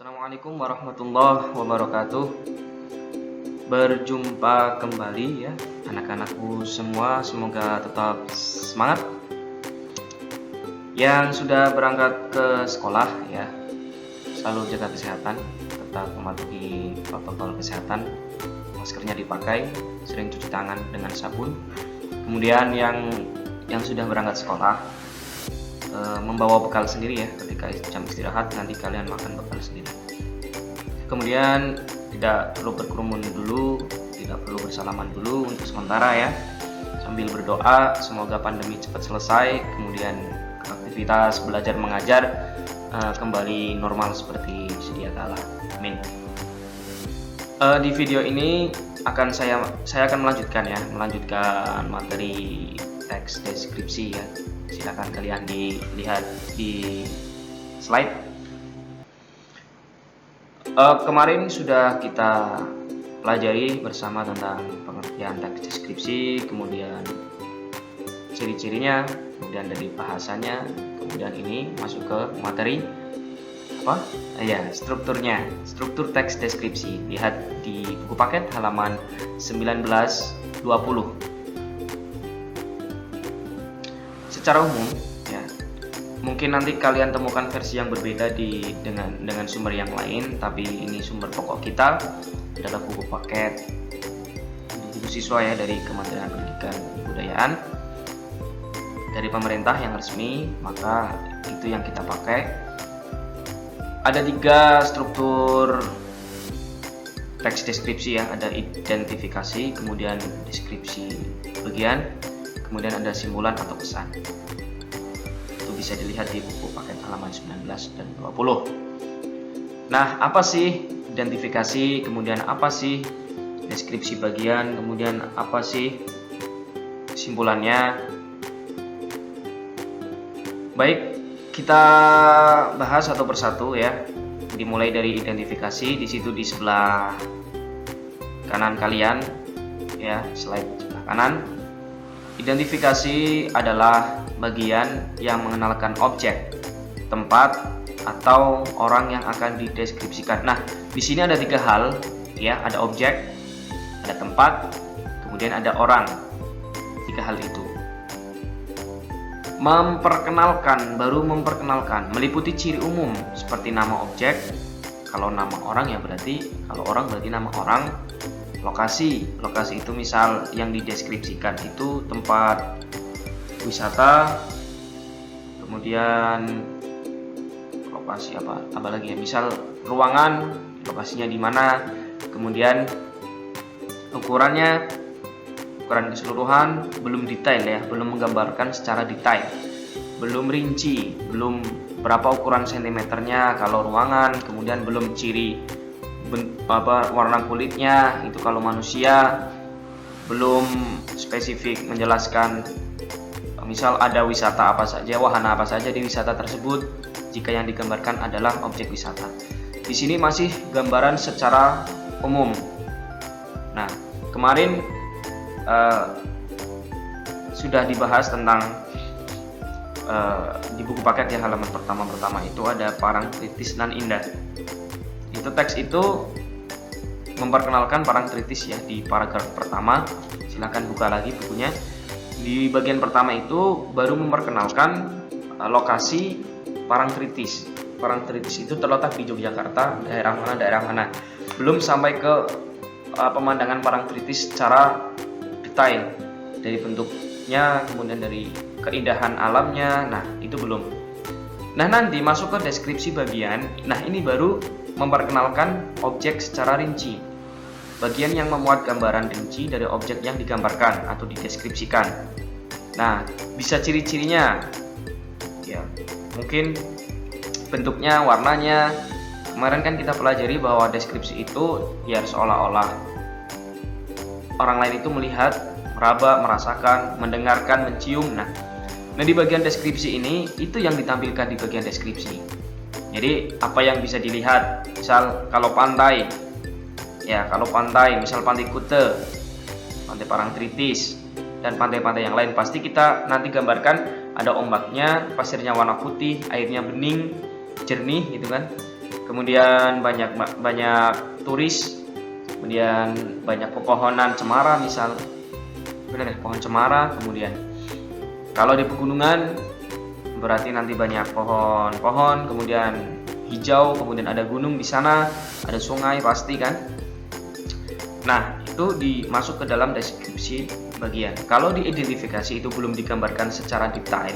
Assalamualaikum warahmatullahi wabarakatuh. Berjumpa kembali ya anak-anakku semua, semoga tetap semangat. Yang sudah berangkat ke sekolah ya, selalu jaga kesehatan, tetap mematuhi protokol kesehatan, maskernya dipakai, sering cuci tangan dengan sabun. Kemudian yang sudah berangkat sekolah, membawa bekal sendiri ya, ketika jam istirahat nanti kalian makan bekal sendiri. Kemudian tidak perlu berkerumun dulu, tidak perlu bersalaman dulu untuk sementara ya, sambil berdoa semoga pandemi cepat selesai, kemudian aktivitas belajar mengajar kembali normal seperti sedia kala. Amin. Di video ini saya akan melanjutkan materi teks deskripsi ya. Silakan kalian dilihat di slide. Kemarin sudah kita pelajari bersama tentang pengertian teks deskripsi, kemudian ciri-cirinya, kemudian dari bahasanya, kemudian ini masuk ke materi strukturnya, struktur teks deskripsi. Lihat di buku paket halaman 1920. Secara umum ya, mungkin nanti kalian temukan versi yang berbeda dengan sumber yang lain, tapi ini sumber pokok kita adalah buku paket buku siswa ya, dari Kementerian Pendidikan dan Kebudayaan, dari pemerintah yang resmi, maka itu yang kita pakai. Ada 3 struktur teks deskripsi ya, ada identifikasi, kemudian deskripsi bagian, kemudian ada simpulan atau pesan. Itu bisa dilihat di buku paket halaman 19 dan 20. Nah, apa sih identifikasi, kemudian apa sih deskripsi bagian, kemudian apa sih simpulannya? Baik, kita bahas satu persatu ya. Dimulai dari identifikasi, di situ di sebelah kanan kalian ya, slide sebelah kanan. Identifikasi adalah bagian yang mengenalkan objek, tempat, atau orang yang akan dideskripsikan. Nah, di sini ada 3 hal ya, ada objek, ada tempat, kemudian ada orang. 3 hal itu. Baru memperkenalkan, meliputi ciri umum seperti nama objek. Kalau nama orang ya berarti, kalau orang berarti nama orang. Lokasi itu misal yang dideskripsikan itu tempat wisata, kemudian lokasi apa lagi ya, misal ruangan, lokasinya di mana, kemudian ukuran keseluruhan, belum detail ya, belum menggambarkan secara detail, belum rinci, belum berapa ukuran sentimeternya kalau ruangan, kemudian belum ciri warna kulitnya itu kalau manusia, belum spesifik menjelaskan misal ada wisata apa saja, wahana apa saja di wisata tersebut jika yang digambarkan adalah objek wisata. Di sini masih gambaran secara umum. Nah, kemarin sudah dibahas tentang di buku paket ya, halaman pertama itu ada parang tritis nan indah. Itu teks itu memperkenalkan parang tritis ya, di paragraf pertama. Silahkan buka lagi bukunya. Di bagian pertama itu baru memperkenalkan lokasi parang tritis. Parang tritis itu terletak di Yogyakarta, daerah mana. Belum sampai ke pemandangan parang tritis secara detail, dari bentuknya, kemudian dari keindahan alamnya. Nah, itu belum. Nah, nanti masuk ke deskripsi bagian. Nah, ini baru memperkenalkan objek secara rinci, bagian yang memuat gambaran rinci dari objek yang digambarkan atau dideskripsikan. Nah, bisa ciri-cirinya ya, mungkin bentuknya, warnanya. Kemarin kan kita pelajari bahwa deskripsi itu ya seolah-olah orang lain itu melihat, meraba, merasakan, mendengarkan, mencium. Nah, di bagian deskripsi ini itu yang ditampilkan di bagian deskripsi. Jadi apa yang bisa dilihat, misal kalau pantai, misal pantai Kute, pantai Parangtritis, dan pantai-pantai yang lain, pasti kita nanti gambarkan ada ombaknya, pasirnya warna putih, airnya bening, jernih gitu kan. kemudian banyak turis, kemudian banyak pepohonan cemara, misal benar ya, pohon cemara. Kemudian kalau di pegunungan berarti nanti banyak pohon-pohon, kemudian hijau, kemudian ada gunung di sana, ada sungai pasti kan. Nah, itu dimasuk ke dalam deskripsi bagian. Kalau di identifikasi itu belum digambarkan secara detail,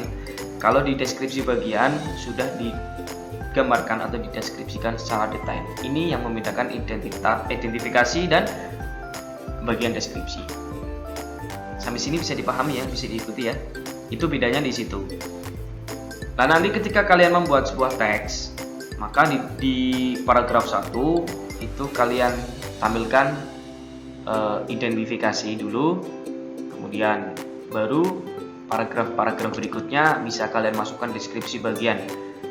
kalau di deskripsi bagian sudah digambarkan atau dideskripsikan secara detail. Ini yang membedakan identifikasi dan bagian deskripsi. Sampai sini bisa dipahami ya, bisa diikuti ya. Itu bedanya di situ. Nah, nanti ketika kalian membuat sebuah teks, maka di paragraf 1 itu kalian tampilkan identifikasi dulu, kemudian baru paragraf-paragraf berikutnya bisa kalian masukkan deskripsi bagian.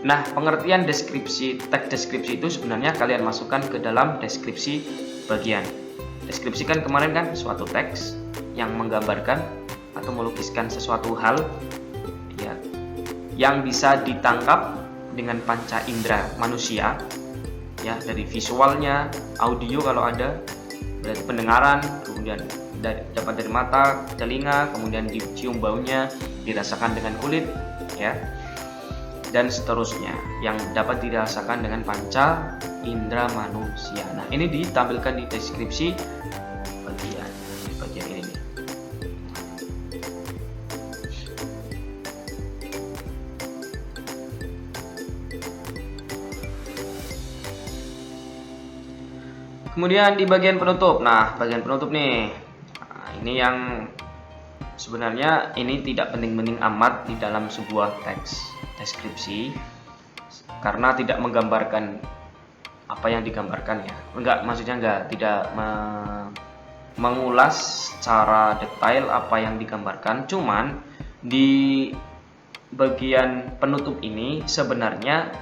Nah, pengertian deskripsi, teks deskripsi itu sebenarnya kalian masukkan ke dalam deskripsi bagian. Deskripsi kan kemarin kan suatu teks yang menggambarkan atau melukiskan sesuatu hal ya, yang bisa ditangkap dengan panca indera manusia ya, dari visualnya, audio kalau ada, dari pendengaran, kemudian dapat dari mata, telinga, kemudian dicium baunya, dirasakan dengan kulit ya, dan seterusnya yang dapat dirasakan dengan panca indera manusia. Nah, ini ditampilkan di deskripsi bagian, di bagian ini nih. Kemudian di bagian penutup. Nah, bagian penutup nih. Nah, ini yang sebenarnya ini tidak penting-penting amat di dalam sebuah teks deskripsi karena tidak menggambarkan apa yang digambarkan ya. Maksudnya tidak mengulas secara detail apa yang digambarkan. Cuman di bagian penutup ini sebenarnya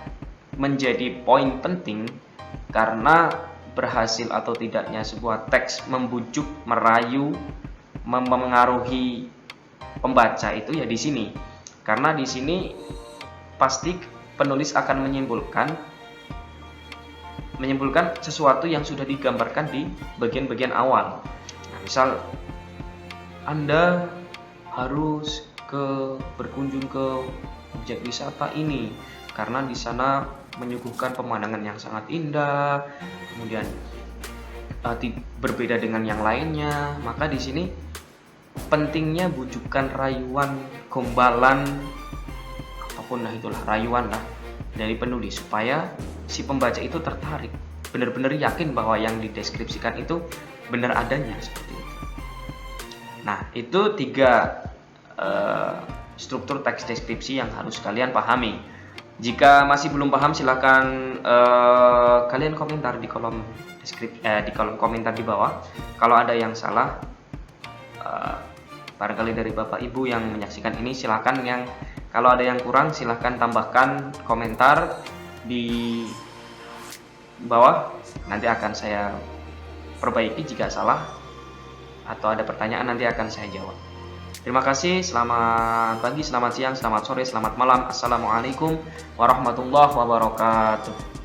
menjadi poin penting karena berhasil atau tidaknya sebuah teks membujuk, merayu, memengaruhi pembaca itu ya di sini. Karena di sini pasti penulis akan menyimpulkan sesuatu yang sudah digambarkan di bagian-bagian awal. Nah, misal Anda harus berkunjung ke objek wisata ini karena di sana menyuguhkan pemandangan yang sangat indah, kemudian berbeda dengan yang lainnya. Maka di sini pentingnya bujukan, rayuan, gombalan, apapun lah itulah, rayuan lah dari penulis supaya si pembaca itu tertarik, benar-benar yakin bahwa yang dideskripsikan itu benar adanya seperti itu. Nah, itu 3 struktur teks deskripsi yang harus kalian pahami. Jika masih belum paham, silahkan kalian komentar di kolom komentar di bawah. Kalau ada yang salah, barangkali dari Bapak Ibu yang menyaksikan ini, silahkan kalau ada yang kurang silahkan tambahkan komentar di bawah. Nanti akan saya perbaiki jika salah atau ada pertanyaan, nanti akan saya jawab. Terima kasih, selamat pagi, selamat siang, selamat sore, selamat malam. Assalamualaikum warahmatullahi wabarakatuh.